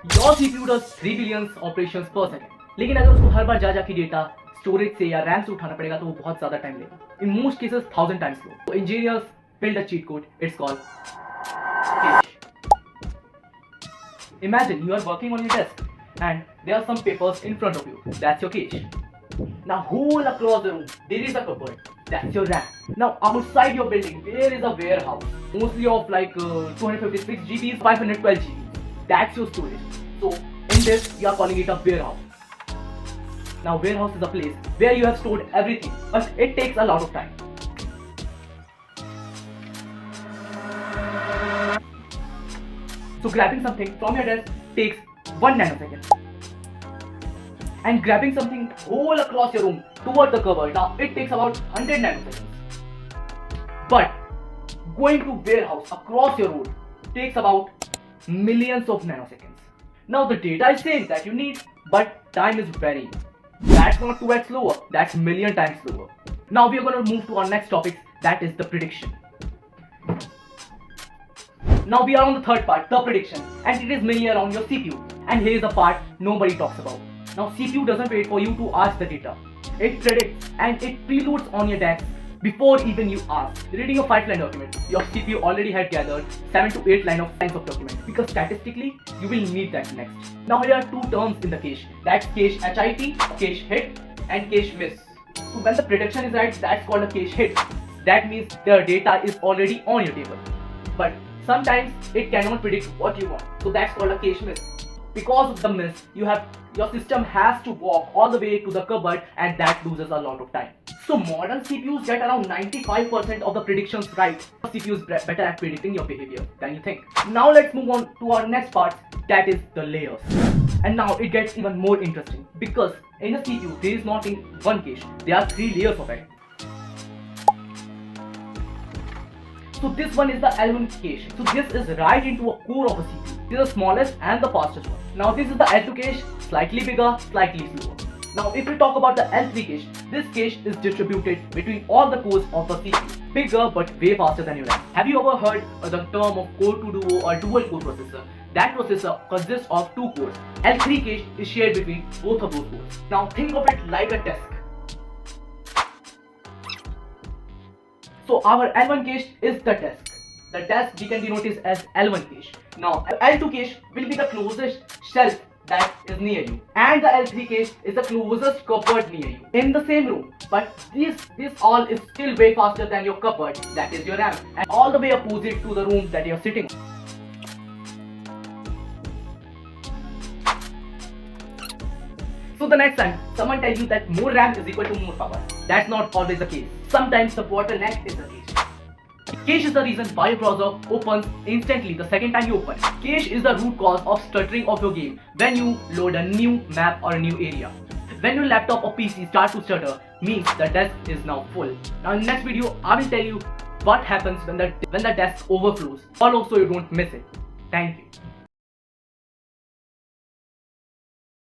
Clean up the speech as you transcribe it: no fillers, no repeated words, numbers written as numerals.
Your CPU does 3 billion operations per second. लेकिन अगर उसको हर बार जा के डेटा स्टोरेज से या रैम से उठाना पड़ेगा तो वो बहुत ज्यादा टाइम लेगा. In most cases 1000 times slow. So engineers build a cheat code. It's called cache. Imagine you are working on your desk and there are some papers in front of you. That's your cache. Now whole across the room there is a cupboard. That's your RAM. Now outside your building there is a warehouse, mostly of like 256 GBs, 512 GBs. That's your storage. So in this you are calling it a warehouse. Now warehouse is a place where you have stored everything, but it takes a lot of time. So grabbing something from your desk takes 1 nanosecond. And grabbing something whole across your room toward the cupboard, now it takes about 100 nanoseconds. But going to warehouse across your road takes about millions of nanoseconds. Now the data is same that you need, but time is varying. That's not 2x slower, that's million times slower. Now we are going to move to our next topic, that is the prediction. Now we are on the third part, the prediction, and it is mainly around your CPU. And here is the part nobody talks about. Now CPU doesn't wait for you to ask the data. It predicts and it preloads on your desk before even you ask. Reading a 5-line document, your CPU already had gathered 7 to 8 lines of document, because statistically you will need that next. Now here are two terms in the cache. That's cache HIT, cache hit, and cache miss. So when the prediction is right, that's called a cache hit. That means the data is already on your table. But sometimes it cannot predict what you want. So that's called a cache miss. Because of the miss, your system has to walk all the way to the cupboard, and that loses a lot of time. So modern CPUs get around 95% of the predictions right. CPU is better at predicting your behavior than you think. Now let's move on to our next part, that is the layers. And now it gets even more interesting, because in a CPU there is not in one cache, there are 3 layers of it. So this one is the L1 cache. So this is right into a core of a CPU. This is the smallest and the fastest one. Now this is the L2 cache, slightly bigger, slightly slower. Now if we talk about the L3 cache, this cache is distributed between all the cores of the CPU. Bigger but way faster than your RAM. Have you ever heard the term of core to duo or dual core processor? That processor consists of 2 cores. L3 cache is shared between both of those cores. Now think of it like a desk. So our L1 cache is the desk. The desk we can denote it as L1 cache. Now L2 cache will be the closest shelf that is near you, and the L3 cache is the closest cupboard near you in the same room. But this all is still way faster than your cupboard, that is your RAM, and all the way opposite to the room that you are sitting on. So the next time someone tells you that more RAM is equal to more power, that's not always the case. Sometimes the bottleneck is the cache. Cache is the reason why your browser opens instantly the second time you open. Cache is the root cause of stuttering of your game when you load a new map or a new area. When your laptop or PC starts to stutter, means the desk is now full. Now in the next video, I will tell you what happens when the desk overflows. Follow so you don't miss it. Thank you.